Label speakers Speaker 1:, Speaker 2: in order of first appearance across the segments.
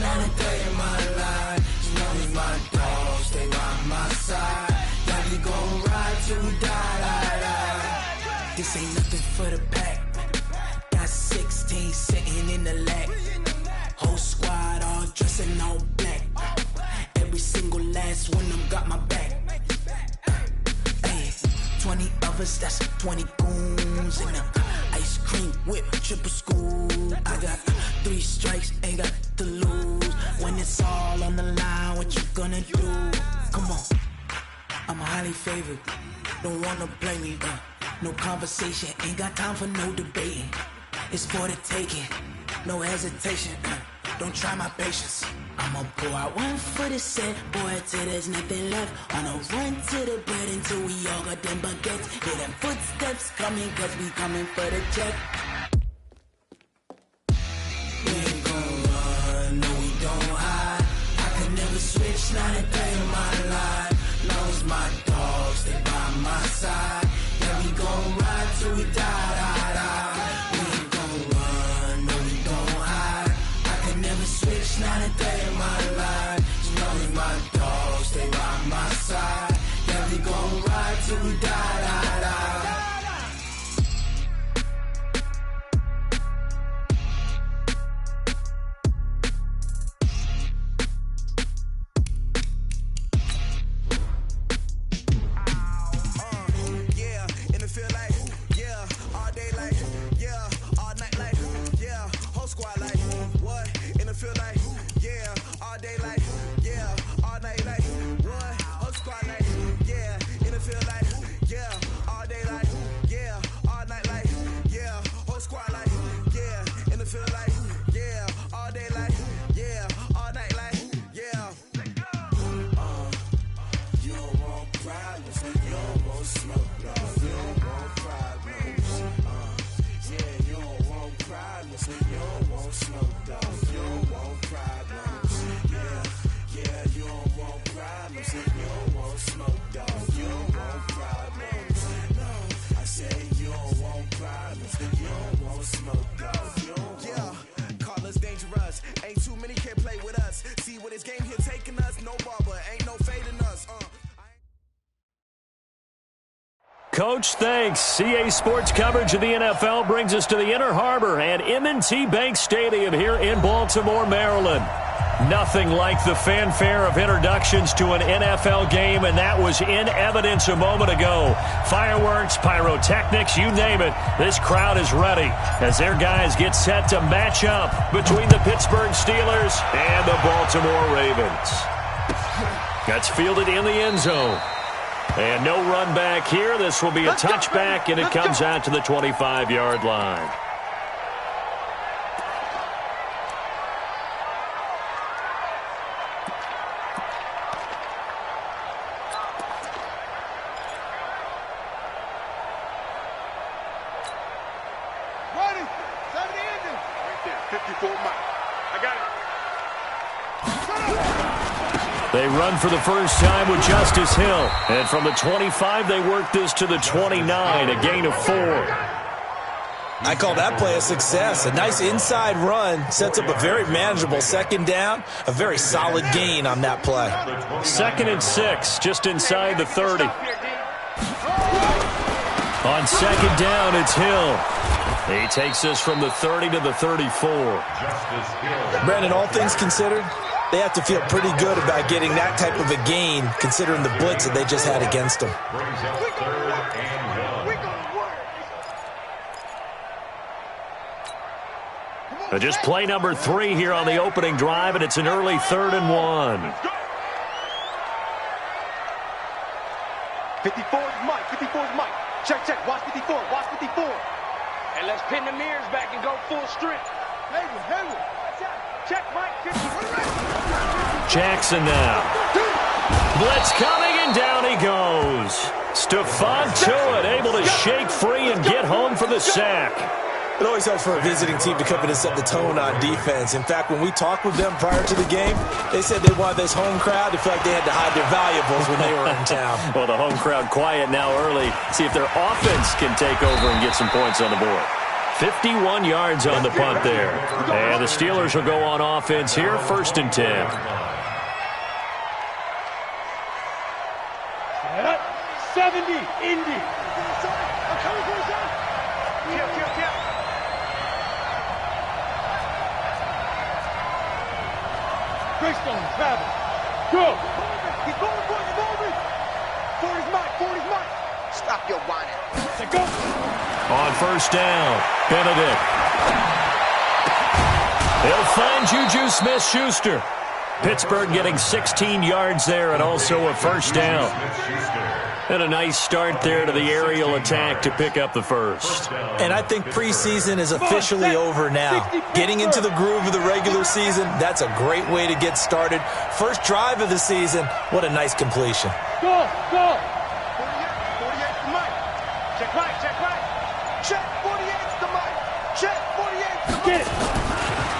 Speaker 1: not a day in my life. As long as my dogs stay by my side. Yeah, we gon' ride till we die. This ain't nothing for the pack. Got 16 sitting in the lap. Whole squad all dressed in all black. Every single last one of them got my back. 20 of us, that's 20 goons in the ice cream whip, triple scoop. I got 3 strikes, ain't got to lose. When it's all on the line, what you gonna do? Come on, I'm highly favored. Don't wanna play me, no conversation. Ain't got time for no debating. It's for the taking, no hesitation. Don't try my patience. I'ma pour out one for the set, boy, till there's nothing left. On a run to the bread until we all got them baguettes. Hear them footsteps coming, cause we coming for the check. We ain't gon' run, no we don't hide. I can never switch, not a day in my life. Long as my dogs stay by my side. Yeah, we gon' ride till we die. We ain't gon' run, no we don't hide. I can never switch, not a day in my life. As long as my dogs stay by my side. Yeah, we gon' ride till we die.
Speaker 2: Coach, thanks. CA Sports coverage of the NFL brings us to the Inner Harbor and M&T Bank Stadium here in Baltimore, Maryland. Nothing like the fanfare of introductions to an NFL game, and that was in evidence a moment ago. Fireworks, pyrotechnics, you name it. This crowd is ready as their guys get set to match up between the Pittsburgh Steelers and the Baltimore Ravens. That's fielded in the end zone. And no run back here. This will be a touchback, and it comes out to the 25-yard line.
Speaker 3: Ready? 70 ending. Right there, 54 Mike. I got it.
Speaker 2: They run for the first time with Justice Hill. And from the 25, they work this to the 29, a gain of 4.
Speaker 4: I call that play a success. A nice inside run sets up a very manageable second down. A very solid gain on that play.
Speaker 2: 2nd and 6, just inside the 30. On 2nd down, it's Hill. He takes us from the 30 to the 34.
Speaker 4: Brandon, all things considered, they have to feel pretty good about getting that type of a gain, considering the blitz that they just had against them.
Speaker 2: Just play number 3 here on the opening drive, and it's an early 3rd and 1.
Speaker 3: 54 is Mike. 54 is Mike. Check, check. Watch 54. Watch 54.
Speaker 5: And let's pin the mirrors back and go full strength.
Speaker 3: Hayward. Check, Mike. 50.
Speaker 2: Jackson now. Blitz coming, and down he goes. Stephon Tuitt able to shake free and get home for the sack.
Speaker 4: It always helps for a visiting team to come in and set the tone on defense. In fact, when we talked with them prior to the game, they said they wanted this home crowd to feel like they had to hide their valuables when they were in town.
Speaker 2: Well, the home crowd quiet now early. See if their offense can take over and get some points on the board. 51 yards on the punt there. And the Steelers will go on offense here, 1st and 10.
Speaker 3: 70, Indy. Greystone, travel. Go. He's moving, boys, he's moving. 40's Mike, 40's Mike. Stop your whining. Let's go.
Speaker 2: On 1st down, Benedict. He'll find Juju Smith-Schuster. Pittsburgh getting 16 yards there and also a 1st down. And a nice start there to the aerial attack to pick up the 1st.
Speaker 4: And I think preseason is officially over now. Getting into the groove of the regular season, that's a great way to get started. First drive of the season, what a nice completion.
Speaker 3: Go, go. 48 to Mike. Check right, check right. Check 48 to Mike. Check 48 to Mike. Get it.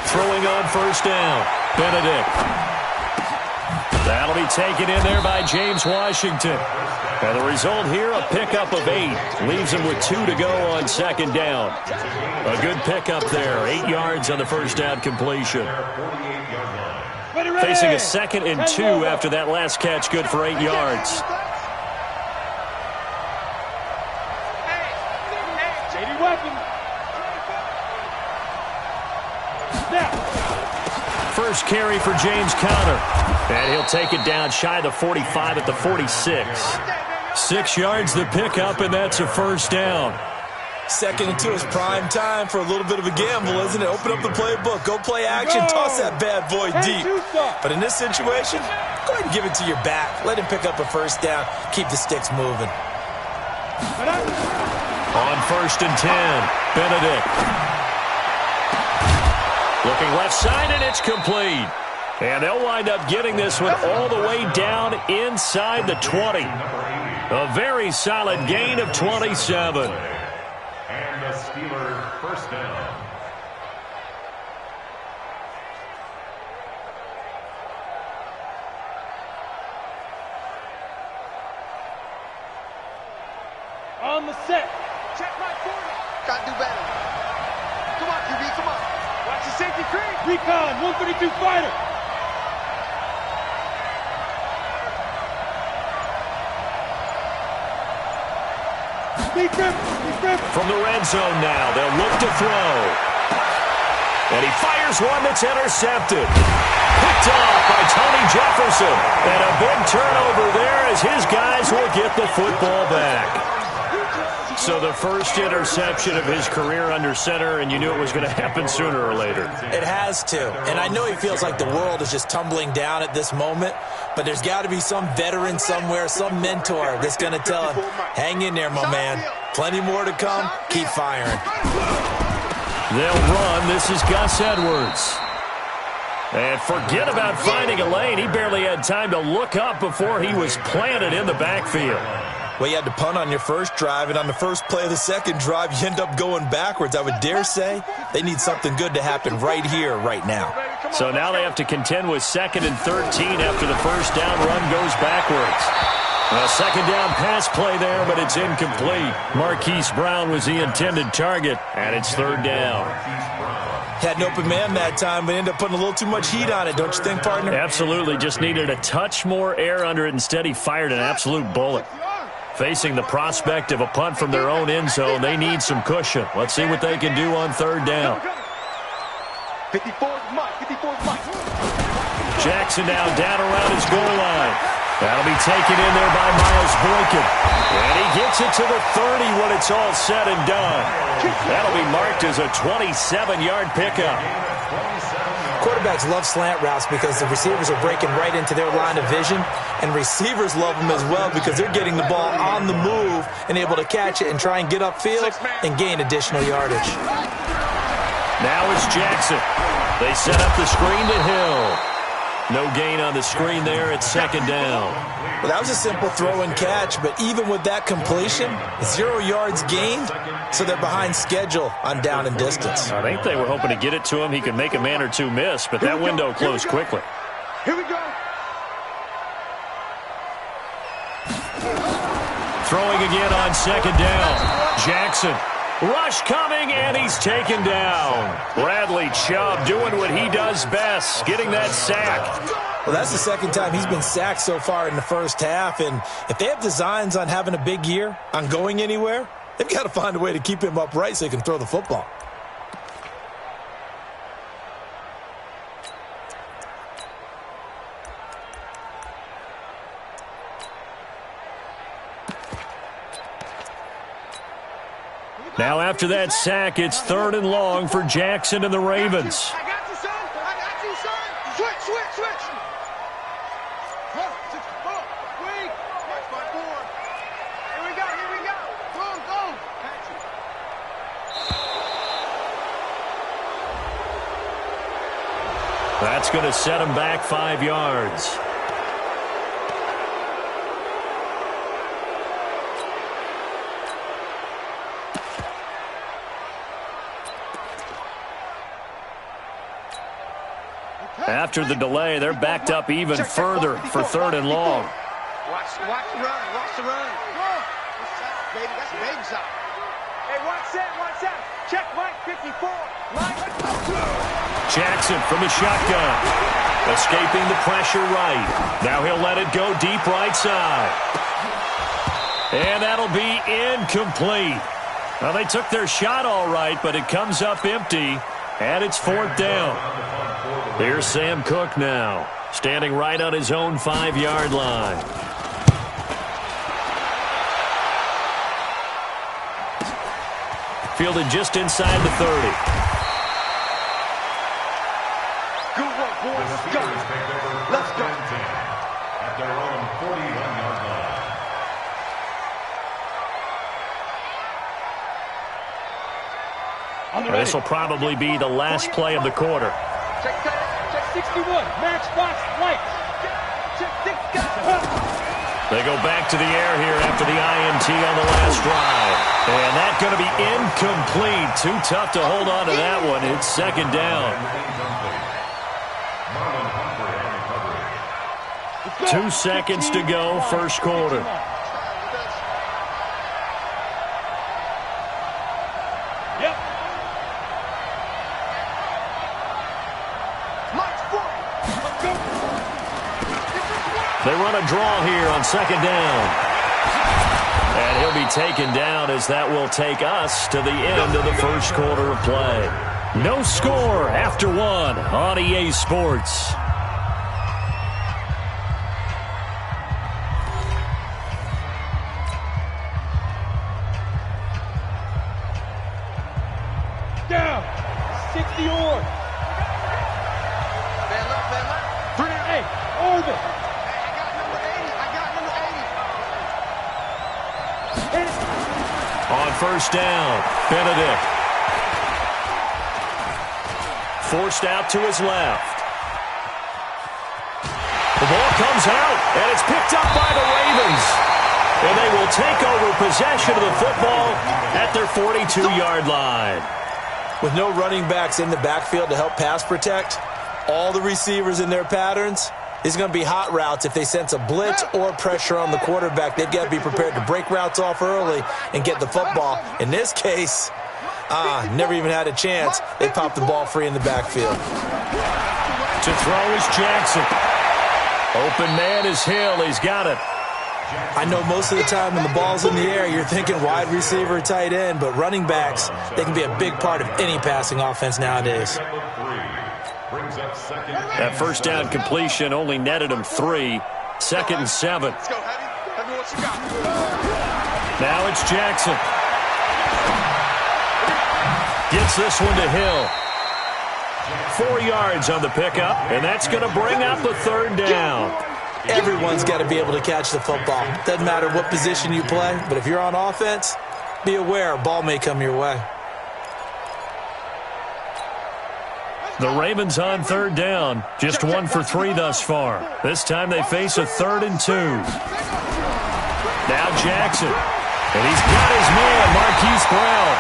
Speaker 2: Throwing on 1st down, Benedict. That'll be taken in there by James Washington. And the result here, a pickup of 8. Leaves him with 2 to go on 2nd down. A good pickup there. 8 yards on the 1st down completion. Facing a 2nd and 2 after that last catch, good for 8 yards. First carry for James Conner. And he'll take it down shy of the 45 at the 46. 6 yards the pickup, and that's a 1st down.
Speaker 4: 2nd and 2 is prime time for a little bit of a gamble, isn't it? Open up the playbook, go play action, toss that bad boy deep. But in this situation, go ahead and give it to your back. Let him pick up a 1st down. Keep the sticks moving.
Speaker 2: On 1st and 10, Benedict. Looking left side, and it's complete. And they'll wind up getting this one all the way down inside the 20. A very solid gain of 27.
Speaker 6: And the Steelers 1st down.
Speaker 3: On the set. Check my 40. Gotta do better. Come on, QB, come on. Watch the safety creep. Recon, 132 fighter.
Speaker 2: From the red zone now, they'll look to throw. And he fires one that's intercepted. Picked off by Tony Jefferson. And a big turnover there as his guys will get the football back. So the first interception of his career under center, and you knew it was going to happen sooner or later.
Speaker 4: It has to. And I know he feels like the world is just tumbling down at this moment, but there's got to be some veteran somewhere, some mentor that's going to tell him, hang in there, my man. Plenty more to come. Keep firing.
Speaker 2: They'll run. This is Gus Edwards. And forget about finding a lane. He barely had time to look up before he was planted in the backfield.
Speaker 4: Well, you had to punt on your first drive, and on the first play of the second drive, you end up going backwards. I would dare say they need something good to happen right here, right now.
Speaker 2: So now they have to contend with 2nd and 13 after the first down run goes backwards. A 2nd down pass play there, but it's incomplete. Marquise Brown was the intended target, and it's 3rd down.
Speaker 4: Had an open man that time, but ended up putting a little too much heat on it, don't you think, partner?
Speaker 2: Absolutely. Just needed a touch more air under it. Instead, he fired an absolute bullet. Facing the prospect of a punt from their own end zone, they need some cushion. Let's see what they can do on 3rd down.
Speaker 3: 54's Mike, 54's Mike.
Speaker 2: Jackson now down around his goal line. That'll be taken in there by Miles Boykin. And he gets it to the 30 when it's all said and done. That'll be marked as a 27-yard pickup.
Speaker 4: Quarterbacks love slant routes because the receivers are breaking right into their line of vision, and receivers love them as well because they're getting the ball on the move and able to catch it and try and get upfield and gain additional yardage.
Speaker 2: Now it's Jackson. They set up the screen to Hill. No gain on the screen there. It's 2nd down.
Speaker 4: Well, that was a simple throw and catch, but even with that completion, 0 yards gained, so they're behind schedule on down and distance.
Speaker 2: I think they were hoping to get it to him. He could make a man or two miss, but that window closed quickly.
Speaker 3: Here we go.
Speaker 2: Throwing again on 2nd down. Jackson. Rush coming, and he's taken down. Bradley Chubb doing what he does best, getting that sack.
Speaker 4: Well, that's the second time he's been sacked so far in the first half, and if they have designs on having a big year, on going anywhere, they've got to find a way to keep him upright so he can throw the football.
Speaker 2: Now after that sack, it's 3rd and long for Jackson and the Ravens.
Speaker 3: I got you, son. I got you, son. Switch. Hold on. Wait. Watch my board. Here we go. Go. Catch it.
Speaker 2: That's going to set him back 5 yards. After the delay, they're backed up even further for 3rd and long.
Speaker 3: Watch the run. Baby, that's a baby shot. Hey, watch that. Check Mike 54.
Speaker 2: Jackson from the shotgun. Escaping the pressure right. Now he'll let it go deep right side. And that'll be incomplete. Well, they took their shot all right, but it comes up empty, and it's 4th down. Here's Sam Cook now, standing right on his own 5-yard line. Fielded just inside the 30.
Speaker 3: Good work, boys. Let's go.
Speaker 6: At their own 41-yard line.
Speaker 2: This will probably be the last play of the quarter.
Speaker 3: Check 61. Max box right. Check 6 guys.
Speaker 2: They go back to the air here after the INT on the last drive. And that's going to be incomplete. Too tough to hold on to that one. It's 2nd down. 2 seconds to go, first quarter. They run a draw here on 2nd down. And he'll be taken down as that will take us to the end of the first quarter of play. No score after 1 on EA Sports.
Speaker 3: Down. 60 or. Man left. 3 and 8. Orbit.
Speaker 2: On 1st down, Benedict. Forced out to his left. The ball comes out, and it's picked up by the Ravens. And they will take over possession of the football at their 42-yard line.
Speaker 4: With no running backs in the backfield to help pass protect, all the receivers in their patterns, it's going to be hot routes. If they sense a blitz or pressure on the quarterback, they've got to be prepared to break routes off early and get the football. In this case, never even had a chance. They popped the ball free in the backfield.
Speaker 2: To throw is Jackson. Open man is Hill. He's got it.
Speaker 4: I know most of the time when the ball's in the air, you're thinking wide receiver, tight end, but running backs, they can be a big part of any passing offense nowadays.
Speaker 2: That first down completion only netted him 3. 2nd and 7. Now it's Jackson. Gets this one to Hill. 4 yards on the pickup, and that's going to bring up a 3rd down.
Speaker 4: Everyone's got to be able to catch the football. Doesn't matter what position you play, but if you're on offense, be aware a ball may come your way.
Speaker 2: The Ravens on 3rd down. Just 1 for 3 thus far. This time they face a 3rd and 2. Now Jackson. And he's got his man, Marquise Brown.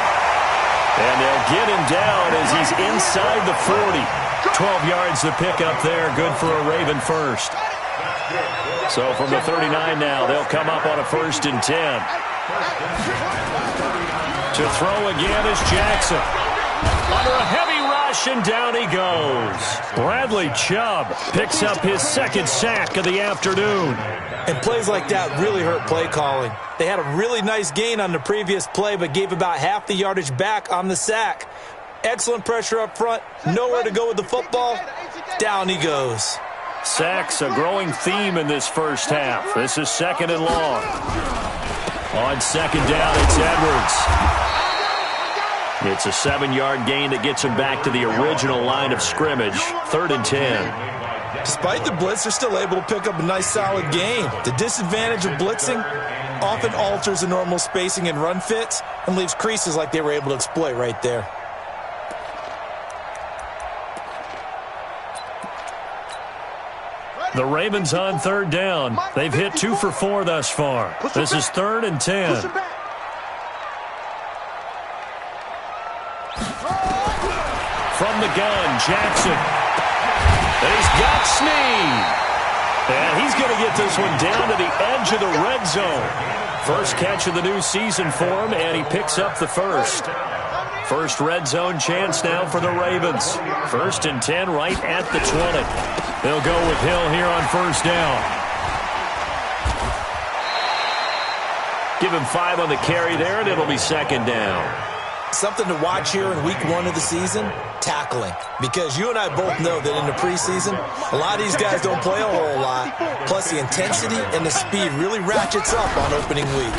Speaker 2: And they'll get him down as he's inside the 40. 12 yards to pick up there. Good for a Raven first. So from the 39 now, they'll come up on a 1st and 10. To To throw again is Jackson. Under a heavy rush, and down he goes. Bradley Chubb picks up his second sack of the afternoon.
Speaker 4: And plays like that really hurt play calling. They had a really nice gain on the previous play, but gave about half the yardage back on the sack. Excellent pressure up front. Nowhere to go with the football. Down he goes.
Speaker 2: Sacks, a growing theme in this first half. This is second and long. On second down, it's Edwards. It's a 7-yard gain that gets him back to the original line of scrimmage. 3rd and 10.
Speaker 4: Despite the blitz, they're still able to pick up a nice solid gain. The disadvantage of blitzing often alters the normal spacing and run fits and leaves creases like they were able to exploit right there.
Speaker 2: The Ravens on 3rd down. They've hit 2 for 4 thus far. This is 3rd and 10. From the gun, Jackson. And he's got Snead. And he's going to get this one down to the edge of the red zone. First catch of the new season for him, and he picks up the first. First red zone chance now for the Ravens. 1st and 10 right at the 20. They'll go with Hill here on first down. Give him 5 on the carry there, and it'll be 2nd down.
Speaker 4: Something to watch here in week 1 of the season, tackling. Because you and I both know that in the preseason, a lot of these guys don't play a whole lot. Plus the intensity and the speed really ratchets up on opening week.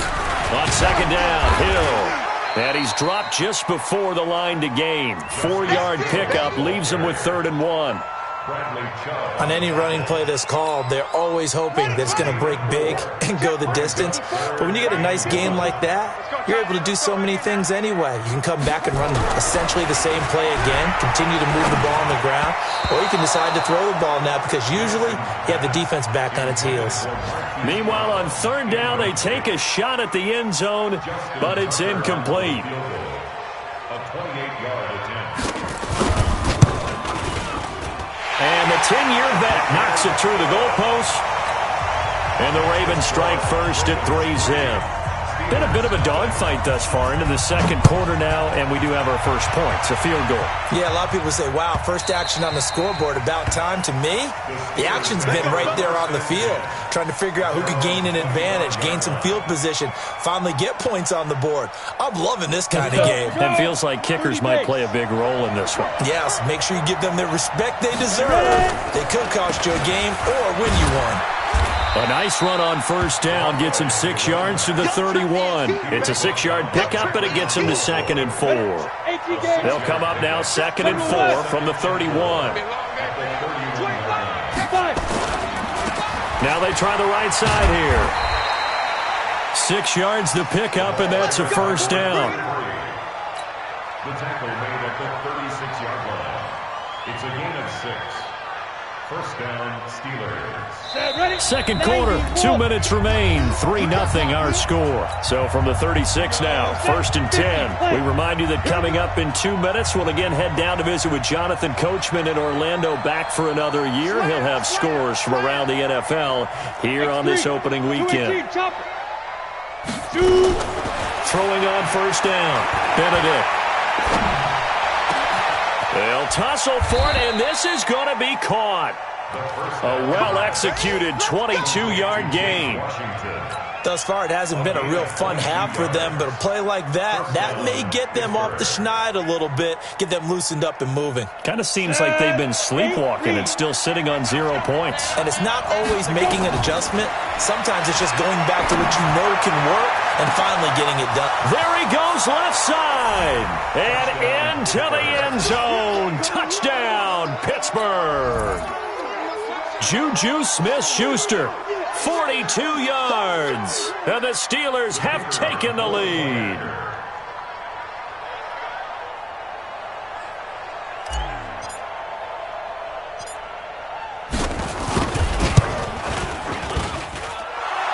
Speaker 2: On 2nd down, Hill. And he's dropped just before the line to gain. 4-yard pickup leaves him with 3rd and 1.
Speaker 4: On any running play that's called, they're always hoping that it's going to break big and go the distance. But when you get a nice gain like that, you're able to do so many things anyway. You can come back and run essentially the same play again, continue to move the ball on the ground, or you can decide to throw the ball now because usually you have the defense back on its heels.
Speaker 2: Meanwhile, on 3rd down, they take a shot at the end zone, but it's incomplete.
Speaker 6: A 28-yard attempt.
Speaker 2: And the 10-year vet knocks it through the goalpost. And the Ravens strike first at 3-zip. Been a bit of a dogfight thus far into the second quarter now, and we do have our first point. It's a field goal.
Speaker 4: Yeah, a lot of people say, wow, first action on the scoreboard, about time. To me, the action's been right there on the field, trying to figure out who could gain an advantage, gain some field position, finally get points on the board. I'm loving this kind of game.
Speaker 2: It feels like kickers might play a big role in this one.
Speaker 4: Yes, make sure you give them the respect they deserve. They could cost you a game or win you one.
Speaker 2: A nice run on first down gets him 6 yards to the 31. It's a 6-yard pickup, but it gets him to 2nd and 4. They'll come up now 2nd and 4 from the 31. Now they try the right side here. 6 yards the pickup, and that's a first down.
Speaker 6: The tackle made at the 36-yard line. It's a gain of 6. First down, Steelers.
Speaker 2: Second quarter, 2 minutes remain. 3-0 our score. So from the 36 now, 1st and 10. We remind you that coming up in 2 minutes, we'll again head down to visit with Jonathan Coachman in Orlando, back for another year. He'll have scores from around the NFL here on this opening weekend. Throwing on first down, Benedict. They'll tussle for it, and this is going to be caught. A well-executed 22-yard gain.
Speaker 4: Thus far, it hasn't been a real fun half for them, but a play like that may get them off the schneid a little bit, get them loosened up and moving.
Speaker 2: Kind of seems like they've been sleepwalking and still sitting on 0 points.
Speaker 4: And it's not always making an adjustment. Sometimes it's just going back to what you know can work and finally getting it done.
Speaker 2: There he goes, left side. And into the end zone. Touchdown, Pittsburgh. Juju Smith-Schuster, 42 yards. And the Steelers have taken the lead.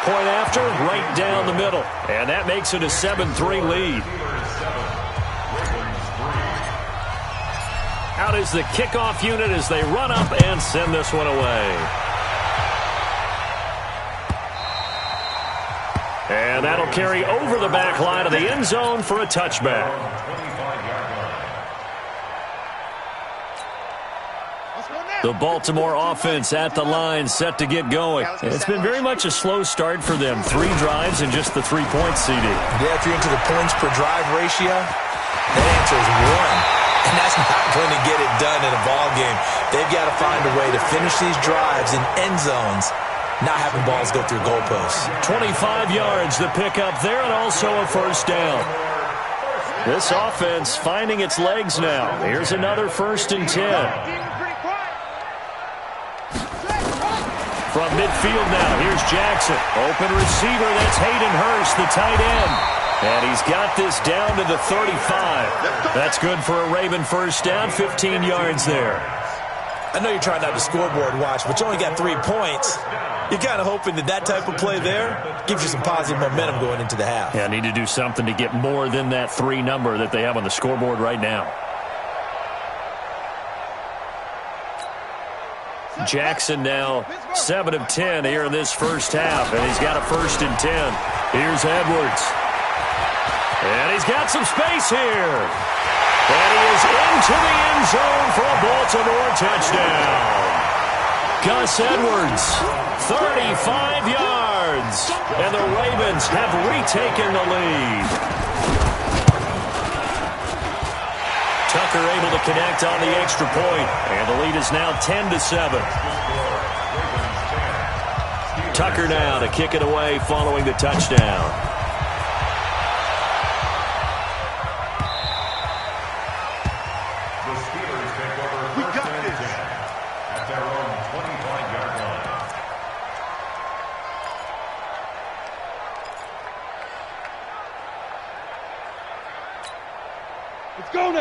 Speaker 2: Point after, right down the middle. And that makes it a 7-3 lead. Out is the kickoff unit as they run up and send this one away. And that'll carry over the back line of the end zone for a touchback. The Baltimore offense at the line, set to get going. It's been very much a slow start for them. 3 drives and just the 3 points, CD.
Speaker 4: Yeah, if you're into the points per drive ratio, that answer is 1. And that's not going to get it done in a ball game. They've got to find a way to finish these drives in end zones, not having balls go through goalposts.
Speaker 2: 25 yards to pick up there, and also a first down. This offense finding its legs now. Here's another 1st and 10. From midfield now, here's Jackson. Open receiver, that's Hayden Hurst, the tight end. And he's got this down to the 35. That's good for a Raven first down, 15 yards there.
Speaker 4: I know you're trying not to scoreboard watch, but you only got 3 points. You're kind of hoping that type of play there gives you some positive momentum going into the half.
Speaker 2: Yeah, need to do something to get more than that 3 number that they have on the scoreboard right now. Jackson now 7 of 10 here in this first half, and he's got a 1st and 10. Here's Edwards. And he's got some space here. And he is into the end zone for a Baltimore touchdown. Gus Edwards, 35 yards. And the Ravens have retaken the lead. Tucker able to connect on the extra point, and the lead is now 10-7. Tucker now to kick it away following the touchdown.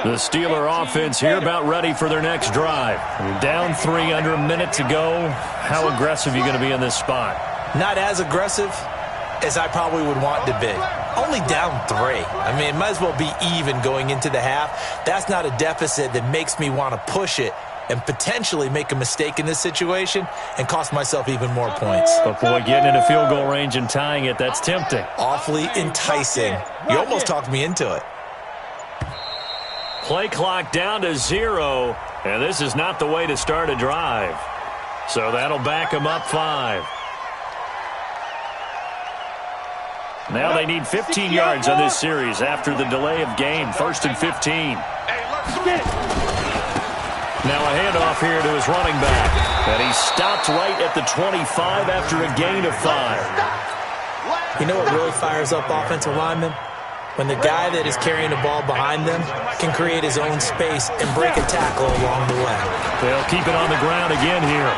Speaker 2: The Steeler offense here about ready for their next drive. Down 3 under a minute to go. How aggressive are you going to be in this spot?
Speaker 4: Not as aggressive as I probably would want to be. Only down 3. I mean, it might as well be even going into the half. That's not a deficit that makes me want to push it and potentially make a mistake in this situation and cost myself even more points.
Speaker 2: But boy, getting in a field goal range and tying it, that's tempting.
Speaker 4: Awfully enticing. You almost talked me into it.
Speaker 2: Play clock down to 0, and this is not the way to start a drive. So that'll back them up 5. Now they need 15 yards on this series after the delay of game. 1st and 15. Now a handoff here to his running back. And he stopped right at the 25 after a gain of 5.
Speaker 4: You know what really fires up offensive linemen? When the guy that is carrying the ball behind them can create his own space and break a tackle along the way.
Speaker 2: They'll keep it on the ground again here.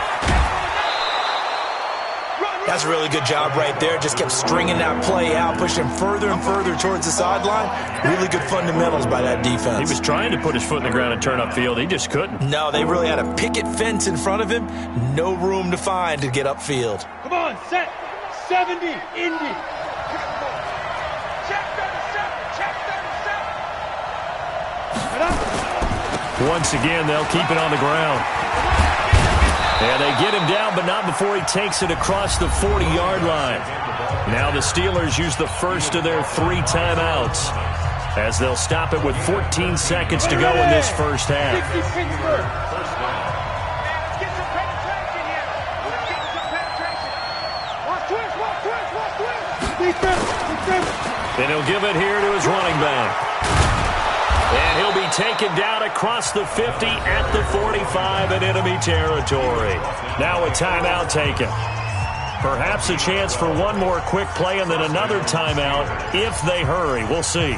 Speaker 4: That's a really good job right there. Just kept stringing that play out, pushing further and further towards the sideline. Really good fundamentals by that defense.
Speaker 2: He was trying to put his foot in the ground and turn upfield. He just couldn't.
Speaker 4: No, they really had a picket fence in front of him. No room to find to get upfield.
Speaker 3: Come on, set. 70, Indy.
Speaker 2: Once again, they'll keep it on the ground. And they get him down, but not before he takes it across the 40-yard line. Now the Steelers use the first of their 3 timeouts as they'll stop it with 14 seconds to go in this first half. And he'll give it here to his running back. And he'll be taken down across the 50 at the 45 in enemy territory. Now a timeout taken. Perhaps a chance for one more quick play and then another timeout if they hurry. We'll see.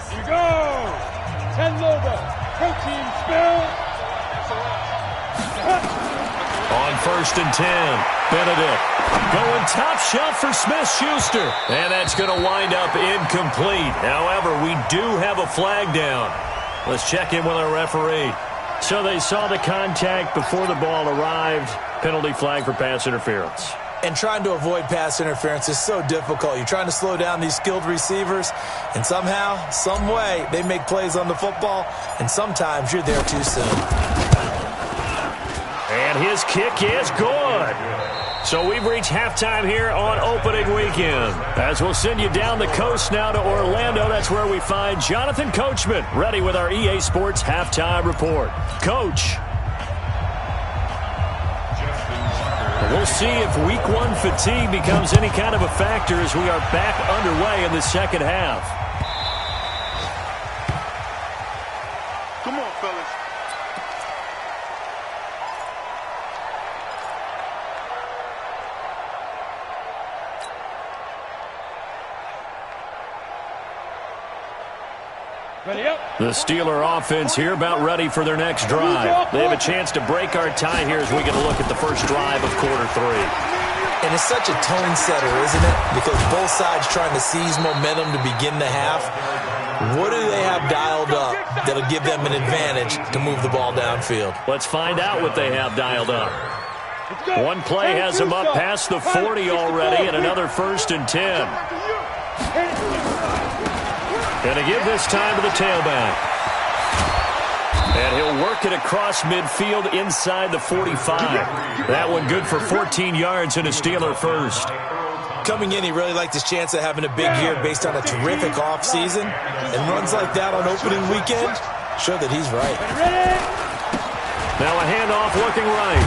Speaker 3: Here we go. 10 Loba. Protein spill.
Speaker 2: On 1st and 10, Benedict going top shelf for Smith-Schuster. And that's going to wind up incomplete. However, we do have a flag down. Let's check in with our referee. So they saw the contact before the ball arrived. Penalty flag for pass interference.
Speaker 4: And trying to avoid pass interference is so difficult. You're trying to slow down these skilled receivers, and somehow, some way, they make plays on the football, and sometimes you're there too soon.
Speaker 2: And his kick is good. So we've reached halftime here on opening weekend. As we'll send you down the coast now to Orlando, that's where we find Jonathan Coachman ready with our EA Sports halftime report. Coach. We'll see if week one fatigue becomes any kind of a factor as we are back underway in the second half.
Speaker 3: Come on, fellas.
Speaker 2: The Steeler offense here about ready for their next drive. They have a chance to break our tie here as we get a look at the first drive of quarter three.
Speaker 4: And it's such a tone setter, isn't it? Because both sides trying to seize momentum to begin the half. What do they have dialed up that'll give them an advantage to move the ball downfield?
Speaker 2: Let's find out what they have dialed up. One play has them up past the 40 already, and another 1st and 10. Going to give this time to the tailback. And he'll work it across midfield inside the 45. That one good for 14 yards and a Steeler first.
Speaker 4: Coming in, he really liked his chance of having a big year based on a terrific offseason. And runs like that on opening weekend show that he's right.
Speaker 2: Now a handoff looking right.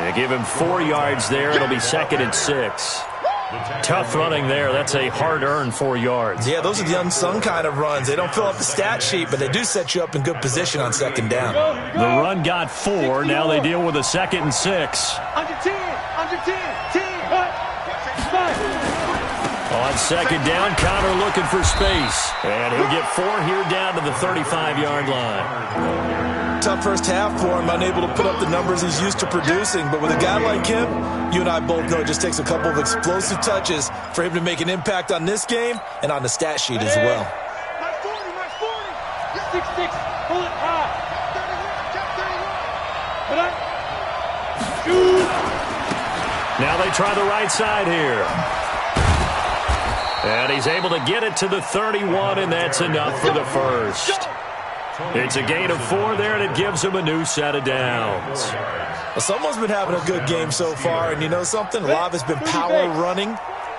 Speaker 2: And give him 4 yards there. It'll be 2nd and 6. Tough running there. That's a hard-earned 4 yards.
Speaker 4: Yeah, those are the unsung kind of runs. They don't fill up the stat sheet, but they do set you up in good position on second down.
Speaker 2: The run got 4. Now they deal with a 2nd and 6.
Speaker 3: Under 10.
Speaker 2: On second down, Connor looking for space. And he'll get 4 here down to the 35-yard line.
Speaker 4: Tough first half for him, unable to put up the numbers he's used to producing. But with a guy like him, you and I both know it just takes a couple of explosive touches for him to make an impact on this game and on the stat sheet as well.
Speaker 3: My 40. 6'6". Pull it high. Shoot.
Speaker 2: Now they try the right side here. And he's able to get it to the 31, and that's enough for the first. It's a gain of 4 there, and it gives him a new set of downs.
Speaker 4: Well, someone's been having a good game so far, and you know something? A lot has been power running.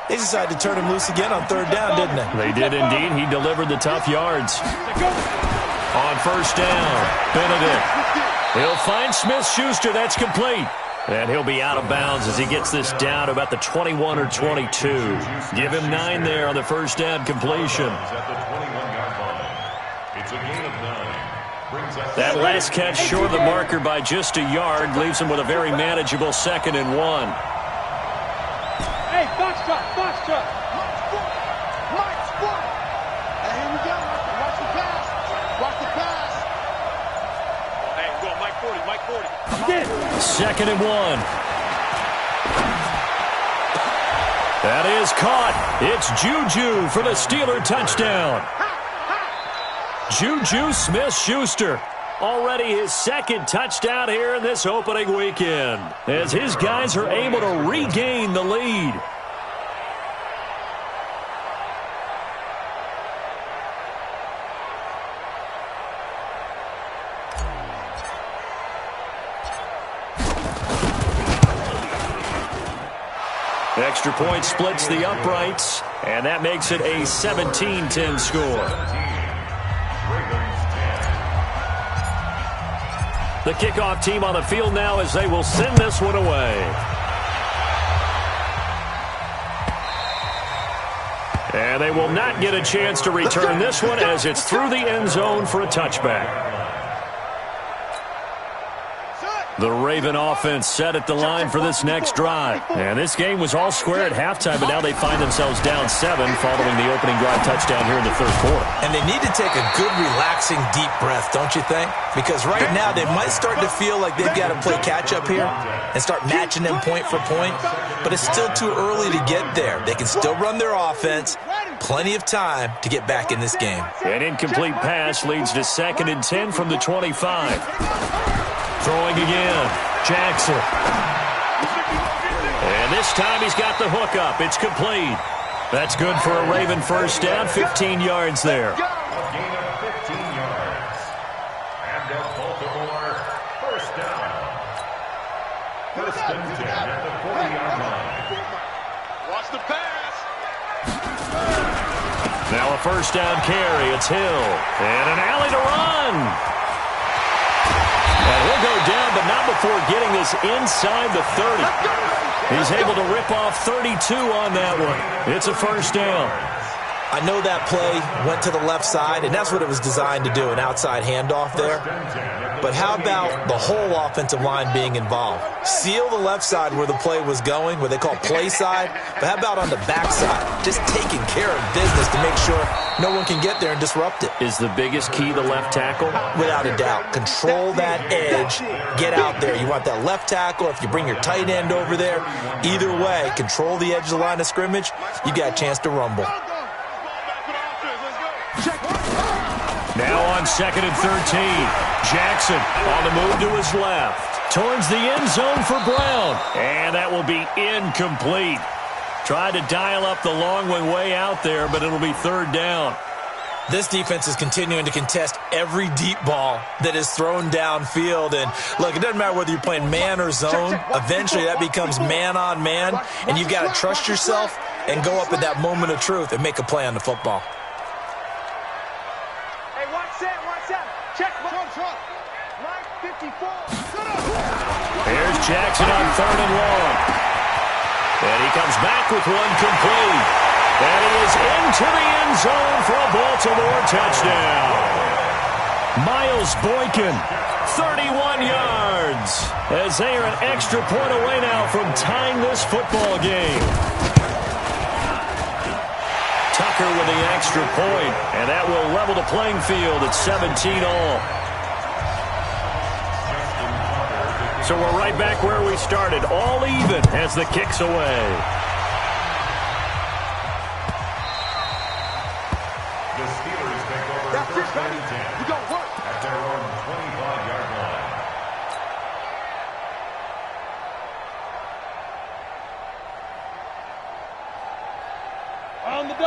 Speaker 4: They decided to turn him loose again on 3rd down, didn't they?
Speaker 2: They did indeed. He delivered the tough yards. On 1st down, Benedict. He'll find Smith-Schuster. That's complete. And he'll be out of bounds as he gets this down to about the 21 or 22. Give him 9 there on the 1st down completion. That last catch short of the marker by just a yard leaves him with a very manageable 2nd and 1.
Speaker 3: Hey, box truck. Mike, sport. Hey, here we go. Watch the pass. Hey, go, Mike 40.
Speaker 2: 2nd and 1. That is caught. It's Juju for the Steeler touchdown. Juju Smith-Schuster. Already his 2nd touchdown here in this opening weekend, as his guys are able to regain the lead. Extra point splits the uprights, and that makes it a 17-10 score. The kickoff team on the field now as they will send this one away. And they will not get a chance to return this one as it's through the end zone for a touchback. The Raven offense set at the line for this next drive. And this game was all square at halftime, but now they find themselves down 7 following the opening drive touchdown here in the 3rd quarter.
Speaker 4: And they need to take a good, relaxing, deep breath, don't you think? Because right now they might start to feel like they've got to play catch-up here and start matching them point for point. But it's still too early to get there. They can still run their offense. Plenty of time to get back in this game.
Speaker 2: An incomplete pass leads to 2nd and 10 from the 25. Throwing again, Jackson. This time he's got the hook up. It's complete. That's good for a Raven first down, 15 yards there.
Speaker 6: A gain of 15 yards. And a Baltimore first down. First and 10 at the 40-yard line.
Speaker 3: Watch the pass.
Speaker 2: Now a first down carry. It's Hill. And an alley to run. And he'll go down, but not before getting this inside the 30. He's able to rip off 32 on that one. It's a first down.
Speaker 4: I know that play went to the left side, and that's what it was designed to do, an outside handoff there. But how about the whole offensive line being involved? Seal the left side where the play was going, what they call play side. But how about on the back side? Just taking care of business to make sure no one can get there and disrupt it.
Speaker 2: Is the biggest key the left tackle?
Speaker 4: Without a doubt. Control that edge. Get out there. You want that left tackle. If you bring your tight end over there, either way, control the edge of the line of scrimmage. You got a chance to rumble.
Speaker 2: Now on 2nd and 13. Jackson on the move to his left. Towards the end zone for Brown. And that will be incomplete. Tried to dial up the long way out there, but it'll be third down.
Speaker 4: This defense is continuing to contest every deep ball that is thrown downfield. And, look, it doesn't matter whether you're playing man or zone. Eventually that becomes man on man, and you've got to trust yourself and go up at that moment of truth and make a play on the football.
Speaker 2: Here's Jackson on 3rd and long. And he comes back with one complete. And he is into the end zone for a Baltimore touchdown. Miles Boykin, 31 yards. As they are an extra point away now from tying this football game. Tucker with the extra point, and that will level the playing field at 17 all. So we're right back where we started, all even as the kick's away.
Speaker 6: The Steelers take over first and 10 at their own 25-yard line.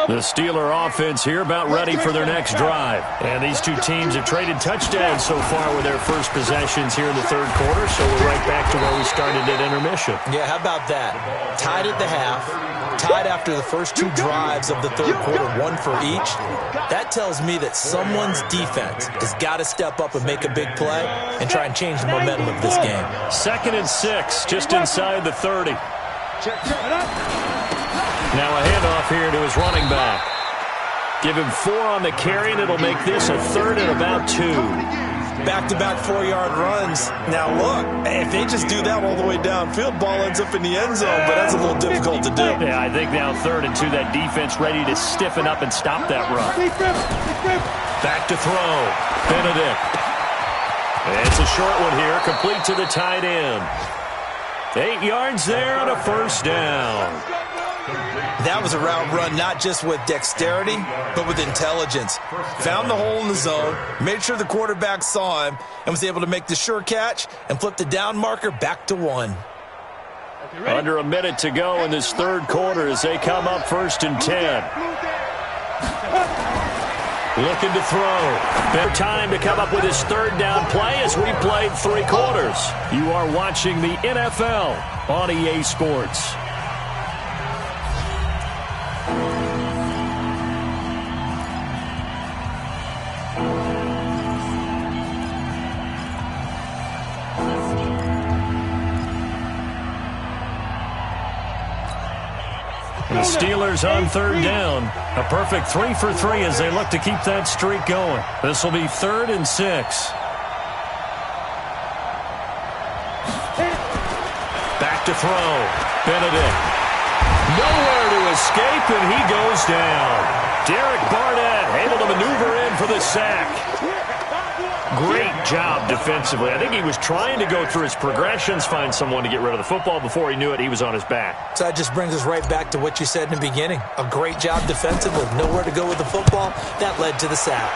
Speaker 2: The Steeler offense here about ready for their next drive. And these two teams have traded touchdowns so far with their first possessions here in the third quarter, so we're right back to where we started at intermission.
Speaker 4: Yeah, how about that? Tied at the half, tied after the first two drives of the third quarter, one for each. That tells me that someone's defense has got to step up and make a big play and try and change the momentum of this game.
Speaker 2: 2nd and 6, just inside the 30. Now a handoff here to his running back. Give him 4 on the carry, and it'll make this a 3rd and about 2.
Speaker 4: Back-to-back 4-yard runs. Now, look, if they just do that all the way downfield, ball ends up in the end zone, but that's a little difficult to do.
Speaker 2: Yeah, I think now 3rd and 2, that defense ready to stiffen up and stop that run. Back to throw. Benedict. It's a short one here, complete to the tight end. 8 yards there on a first down.
Speaker 4: That was a route run not just with dexterity, but with intelligence. Found the hole in the zone, made sure the quarterback saw him, and was able to make the sure catch and flip the down marker back to 1.
Speaker 2: Under a minute to go in this third quarter as they come up 1st and 10. Looking to throw. Better time to come up with his third down play as we played 3 quarters. You are watching the NFL on EA Sports. The Steelers on 3rd down. A perfect 3 for 3 as they look to keep that streak going. This will be 3rd and 6. Back to throw. Benedict. Nowhere to escape, and he goes down. Derek Barnett able to maneuver in for the sack. Great job defensively. I think he was trying to go through his progressions, find someone to get rid of the football. Before he knew it, he was on his back.
Speaker 4: So that just brings us right back to what you said in the beginning. A great job defensively. Nowhere to go with the football. That led to the sack.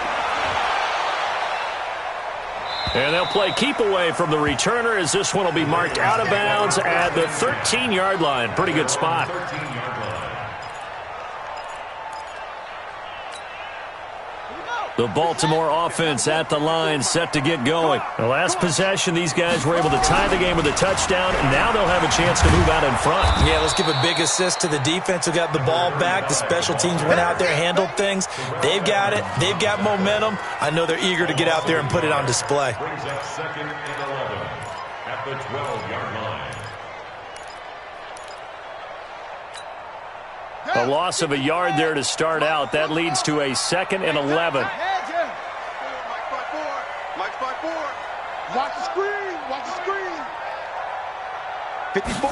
Speaker 2: And they'll play keep away from the returner as this one will be marked out of bounds at the 13-yard line. Pretty good spot. The Baltimore offense at the line, set to get going. The last possession, these guys were able to tie the game with a touchdown, and now they'll have a chance to move out in front.
Speaker 4: Yeah, let's give a big assist to the defense who got the ball back. The special teams went out there, handled things. They've got it. They've got momentum. I know they're eager to get out there and put it on display.
Speaker 6: Brings up 2nd and 11 at the 12-yard line.
Speaker 2: A loss of a yard there to start out. That leads to a 2nd and 11.
Speaker 3: Watch the screen. Watch the screen. 54.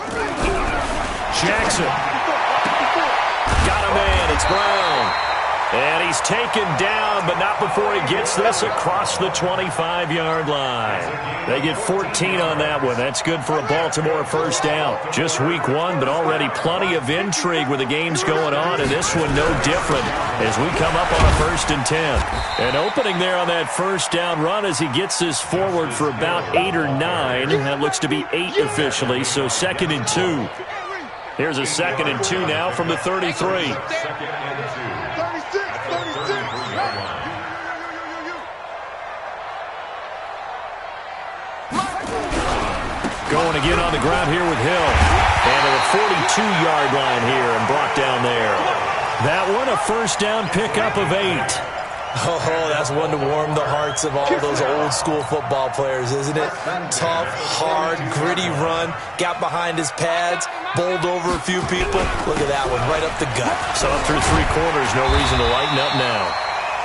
Speaker 2: Jackson. Got a man. It's Brown. And he's taken down, but not before he gets this across the 25-yard line. They get 14 on that one. That's good for a Baltimore first down. Just week 1, but already plenty of intrigue with the games going on, and this one no different as we come up on a 1st and 10. An opening there on that first down run as he gets this forward for about 8 or 9. That looks to be 8 officially, so 2nd and 2. Here's a 2nd and 2 now from the 33.
Speaker 6: 2nd and 2.
Speaker 2: Going again on the ground here with Hill. And to the 42-yard line here and brought down there. That one a first down pickup of 8.
Speaker 4: Oh, that's one to warm the hearts of all those old-school football players, isn't it? Tough, hard, gritty run. Got behind his pads, bowled over a few people. Look at that one, right up the gut.
Speaker 2: So up through 3 quarters, no reason to lighten up now.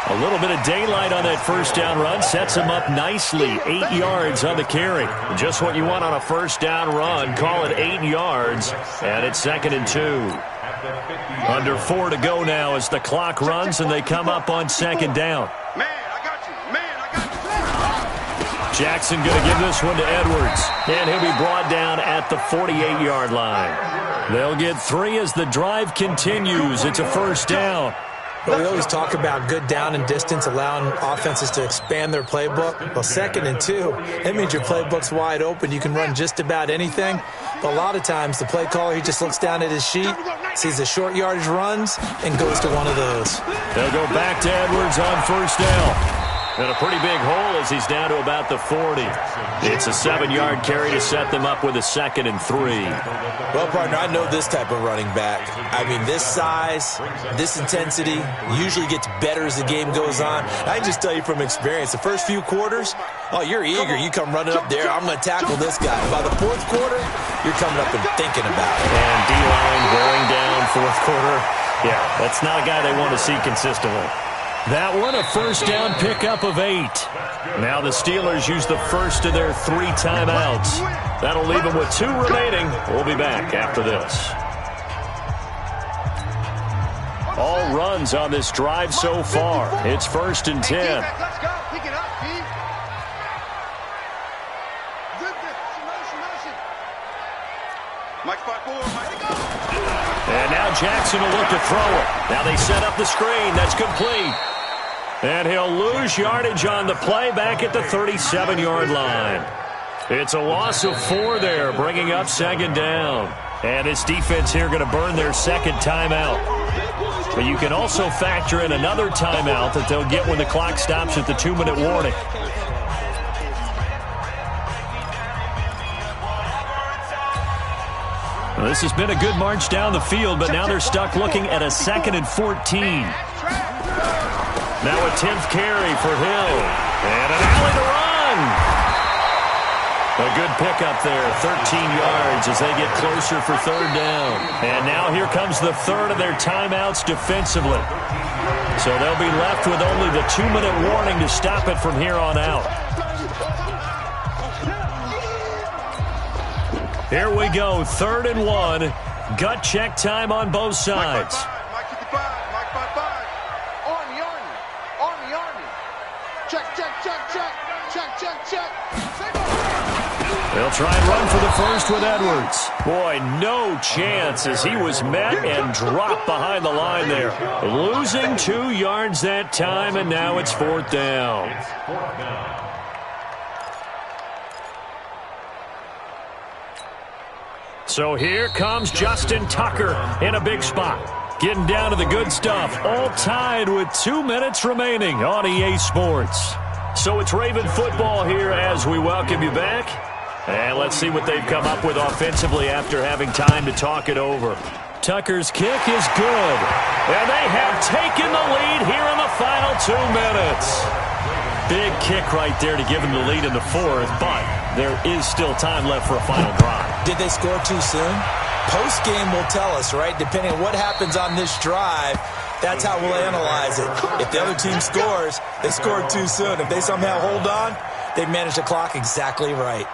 Speaker 2: A little bit of daylight on that first down run sets him up nicely. 8 yards on the carry. Just what you want on a first down run. Call it 8 yards, and it's 2nd and 2. Under 4 to go now as the clock runs, and they come up on 2nd down.
Speaker 3: Man, I got you. Man, I got you.
Speaker 2: Jackson going to give this one to Edwards, and he'll be brought down at the 48-yard line. They'll get 3 as the drive continues. It's a first down.
Speaker 4: But we always talk about good down and distance, allowing offenses to expand their playbook. Well, 2nd and 2, that means your playbook's wide open. You can run just about anything. But a lot of times, the play caller, he just looks down at his sheet, sees the short yardage runs, and goes to one of those.
Speaker 2: They'll go back to Edwards on first down. And a pretty big hole as he's down to about the 40. It's a 7-yard carry to set them up with a 2nd and 3.
Speaker 4: Well, partner, I know this type of running back. I mean, this size, this intensity usually gets better as the game goes on. I can just tell you from experience, the first few quarters, oh, you're eager. You come running up there, I'm going to tackle this guy. By the 4th quarter, you're coming up and thinking about it.
Speaker 2: And D-line wearing down 4th quarter. Yeah, that's not a guy they want to see consistently. That one a first down pickup of 8. Now the Steelers use the first of their 3 timeouts. That'll leave them with 2 remaining. We'll be back after this. All runs on this drive so far. It's 1st and 10.
Speaker 3: Let's go. Pick it up, Pete. Mike 5-4.
Speaker 2: And now Jackson will look to throw it. Now they set up the screen. That's complete. And he'll lose yardage on the play back at the 37-yard line. It's a loss of 4 there, bringing up 2nd down. And this defense here going to burn their 2nd timeout. But you can also factor in another timeout that they'll get when the clock stops at the 2-minute warning. Well, this has been a good march down the field, but now they're stuck looking at a 2nd and 14. Now a 10th carry for Hill. And an alley to run. A good pickup there, 13 yards as they get closer for 3rd down. And now here comes the 3rd of their timeouts defensively. So they'll be left with only the 2-minute warning to stop it from here on out. Here we go, 3rd and 1. Gut check time on both sides.
Speaker 3: Mike 55. Mike 55. Army. Check.
Speaker 2: They'll try and run for the first with Edwards. Boy, no chance as he was met and dropped behind the line there. Losing 2 yards that time, and now it's 4th down. So here comes Justin Tucker in a big spot. Getting down to the good stuff. All tied with 2 minutes remaining on EA Sports. So it's Raven football here as we welcome you back. And let's see what they've come up with offensively after having time to talk it over. Tucker's kick is good. And they have taken the lead here in the final 2 minutes. Big kick right there to give them the lead in the fourth, but there is still time left for a final drive.
Speaker 4: Did they score too soon? Post-game will tell us, right? Depending on what happens on this drive, that's how we'll analyze it. If the other team scores, they scored too soon. If they somehow hold on, they manage the clock exactly right.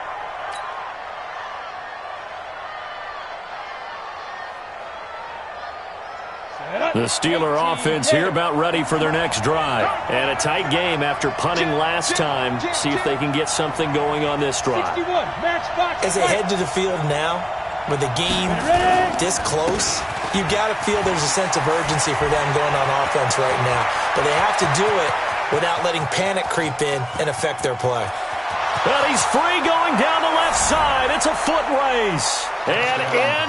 Speaker 2: The Steeler offense here about ready for their next drive. And a tight game after punting last time. See if they can get something going on this drive.
Speaker 4: As they head to the field now, with the game this close, you've got to feel there's a sense of urgency for them going on offense right now. But they have to do it without letting panic creep in and affect their play.
Speaker 2: Well, he's free going down the left side. It's a foot race. And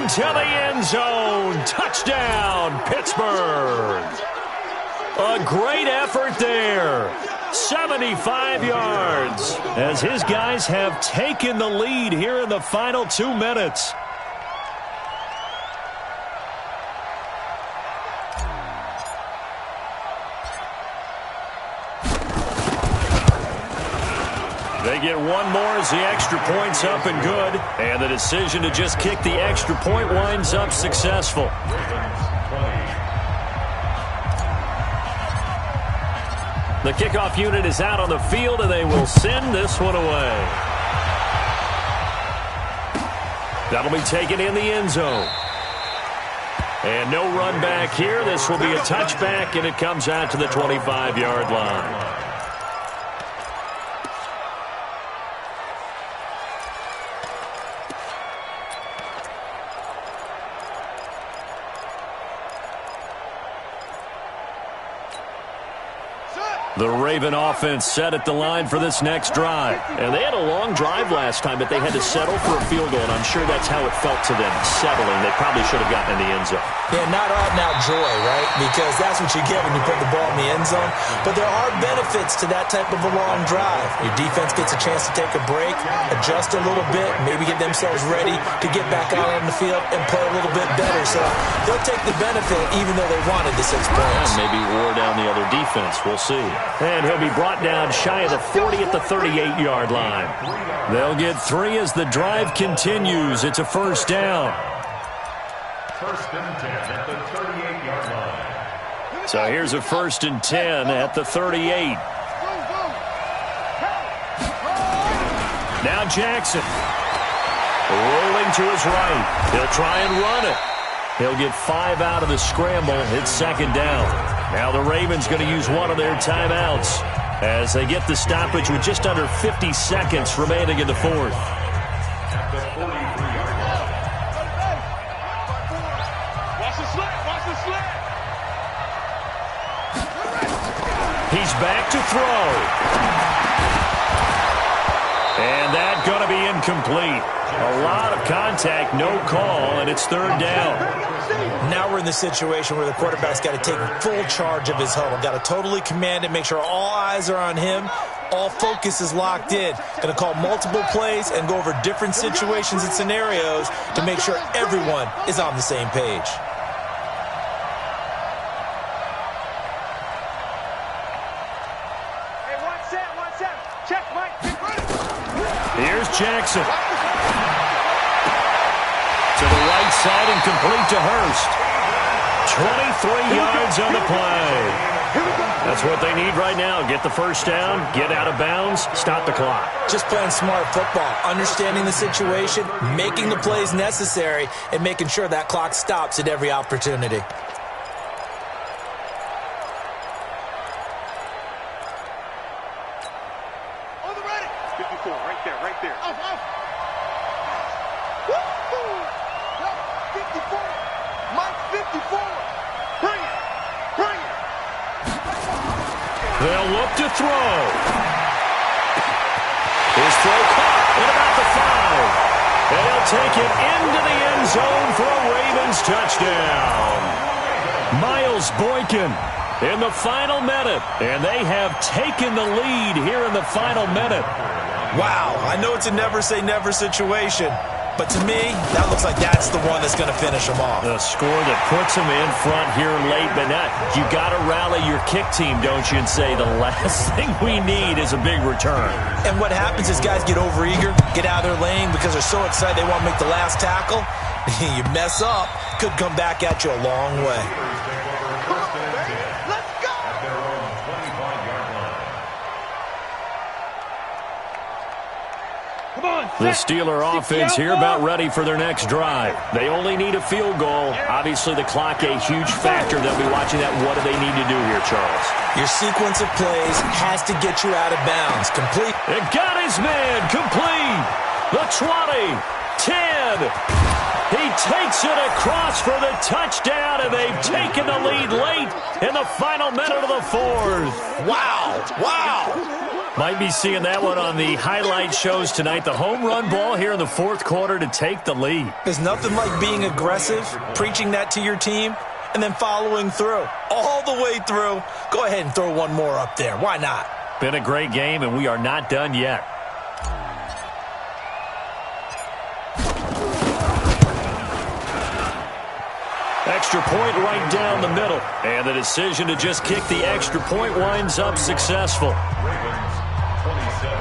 Speaker 2: into the end zone. Touchdown, Pittsburgh. A great effort there. 75 yards as his guys have taken the lead here in the final 2 minutes. They get one more as the extra point's up and good. And the decision to just kick the extra point winds up successful. The kickoff unit is out on the field, and they will send this one away. That'll be taken in the end zone. And no run back here. This will be a touchback, and it comes out to the 25-yard line. The Raven offense set at the line for this next drive. And they had a long drive last time, but they had to settle for a field goal, and I'm sure that's how it felt to them, settling. They probably should have gotten in the end zone.
Speaker 4: Yeah, not out-and-out joy, right? Because that's what you get when you put the ball in the end zone. But there are benefits to that type of a long drive. Your defense gets a chance to take a break, adjust a little bit, maybe get themselves ready to get back out on the field and play a little bit better. So they'll take the benefit even though they wanted the 6 points.
Speaker 2: And maybe wore down the other defense. We'll see. And he'll be brought down shy of the 40 at the 38-yard line. They'll get 3 as the drive continues. It's a first down.
Speaker 6: First and 10 at the 38-yard line.
Speaker 2: So here's a first and 10 at the 38. Now Jackson. Rolling to his right. He'll try and run it. He'll get 5 out of the scramble. It's second down. Now the Ravens going to use one of their timeouts as they get the stoppage with just under 50 seconds remaining in the fourth.
Speaker 6: At the 43-yard line.
Speaker 3: Watch the slant. Watch the slant.
Speaker 2: He's back to throw. And that's going to be incomplete. A lot of contact, no call, and it's third down.
Speaker 4: Now we're in the situation where the quarterback's got to take full charge of his huddle. Got to totally command it, make sure all eyes are on him. All focus is locked in. Going to call multiple plays and go over different situations and scenarios to make sure everyone is on the same page.
Speaker 3: Hey, one set. Check, Mike.
Speaker 2: Here's Jackson. To the right side and complete to Hurst. 23 yards on the play. That's what they need right now. Get the first down, get out of bounds, stop the clock.
Speaker 4: Just playing smart football, understanding the situation, making the plays necessary, and making sure that clock stops at every opportunity.
Speaker 3: On the ready. 54, right there. Off. 54. Mike, 54. Bring it.
Speaker 2: They'll look to throw. His throw caught at about the 5. And he'll take it into the end zone for a Ravens touchdown. Miles Boykin in the final minute, and they have taken the lead here in the final minute.
Speaker 4: Wow, I know it's a never-say-never situation, but to me, that looks like that's the one that's going to finish them off.
Speaker 2: A score that puts them in front here late, but not. You got to rally your kick team, don't you, and say the last thing we need is a big return.
Speaker 4: And what happens is guys get overeager, get out of their lane because they're so excited they want to make the last tackle. You mess up, could come back at you a long way.
Speaker 2: The Steeler offense here about ready for their next drive. They only need a field goal. Obviously, the clock a huge factor. They'll be watching that. What do they need to do here, Charles?
Speaker 4: Your sequence of plays has to get you out of bounds. Complete.
Speaker 2: It got his man. Complete. The 20. 10. He takes it across for the touchdown, and they've taken the lead late in the final minute of the fourth.
Speaker 4: Wow. Wow.
Speaker 2: Might be seeing that one on the highlight shows tonight. The home run ball here in the fourth quarter to take the lead.
Speaker 4: There's nothing like being aggressive, preaching that to your team, and then following through. All the way through. Go ahead and throw one more up there. Why not?
Speaker 2: Been a great game, and we are not done yet. Extra point right down the middle. And the decision to just kick the extra point winds up successful.
Speaker 6: Ravens 27.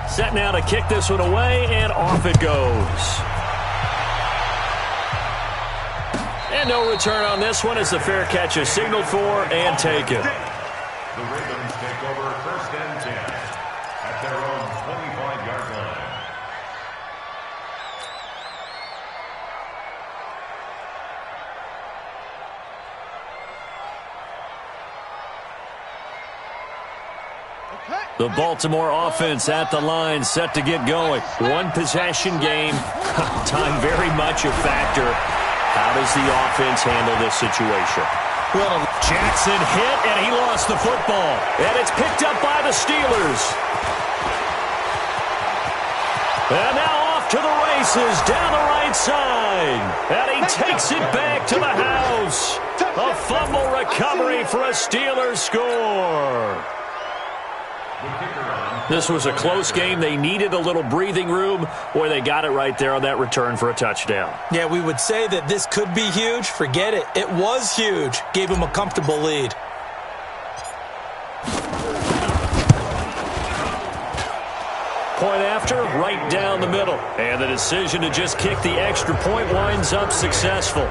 Speaker 2: Set now to kick this one away, and off it goes. And no return on this one as the fair catch is signaled for and taken.
Speaker 6: The Ravens take over 1st and 10 at their own 25-yard line.
Speaker 2: The Baltimore offense at the line, set to get going. One possession game. Time very much a factor. How does the offense handle this situation?
Speaker 4: Well,
Speaker 2: Jackson hit, and he lost the football. And it's picked up by the Steelers. And now off to the races down the right side. And he takes it back to the house. A fumble recovery for a Steelers score. This was a close game. They needed a little breathing room. Boy, they got it right there on that return for a touchdown.
Speaker 4: yeah, we would say that this could be huge. Forget it. It was huge. Gave him a comfortable lead.
Speaker 2: Point after, right down the middle. And the decision to just kick the extra point winds up successful.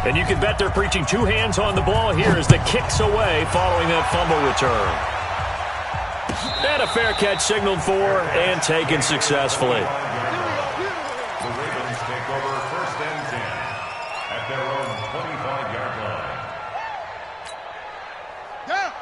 Speaker 2: And you can bet they're preaching two hands on the ball here as the kick's away following that fumble return. And a fair catch signaled for and taken successfully.
Speaker 6: The Ravens take over 1st and 10 at their own 25-yard line.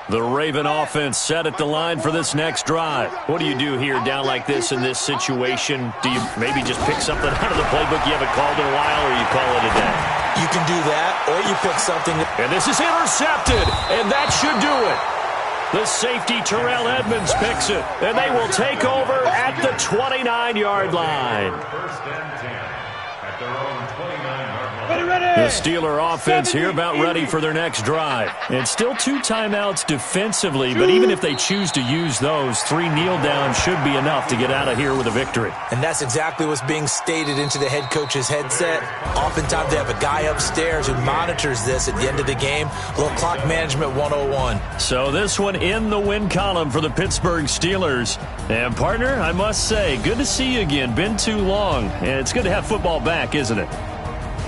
Speaker 2: The Raven offense set at the line for this next drive. What do you do here down like this in this situation? Do you maybe just pick something out of the playbook you haven't called in a while, or you call it a day?
Speaker 4: You can do that, or you pick something.
Speaker 2: And this is intercepted, and that should do it. The safety, Terrell Edmonds, picks it, and they will take over at the 29-yard line.
Speaker 6: 1st and 10 at their own 29-yard line.
Speaker 2: The Steeler offense here about ready for their next drive. And still 2 timeouts defensively, but even if they choose to use those, 3 kneel downs should be enough to get out of here with a victory.
Speaker 4: And that's exactly what's being stated into the head coach's headset. Oftentimes they have a guy upstairs who monitors this at the end of the game. A little clock management 101.
Speaker 2: So this one in the win column for the Pittsburgh Steelers. And partner, I must say, good to see you again. Been too long. And it's good to have football back, isn't it?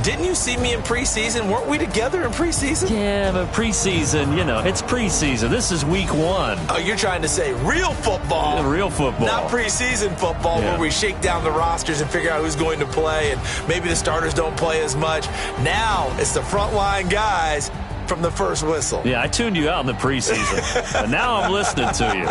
Speaker 4: Didn't you see me in preseason? Weren't we together in preseason?
Speaker 2: Yeah, but preseason, it's preseason. This is week 1.
Speaker 4: Oh, you're trying to say real football.
Speaker 2: Yeah, real football.
Speaker 4: Not preseason football where we shake down the rosters and figure out who's going to play, and maybe the starters don't play as much. Now it's the frontline guys from the first whistle.
Speaker 2: Yeah, I tuned you out in the preseason, but now I'm listening to you.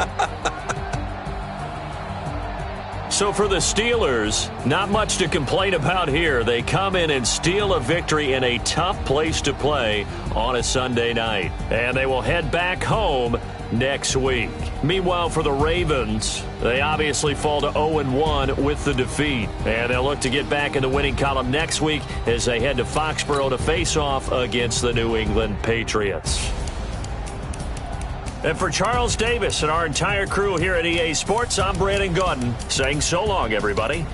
Speaker 2: So for the Steelers, not much to complain about here. They come in and steal a victory in a tough place to play on a Sunday night. And they will head back home next week. Meanwhile, for the Ravens, they obviously fall to 0-1 with the defeat. And they'll look to get back in the winning column next week as they head to Foxborough to face off against the New England Patriots. And for Charles Davis and our entire crew here at EA Sports, I'm Brandon Gaudin saying so long, everybody.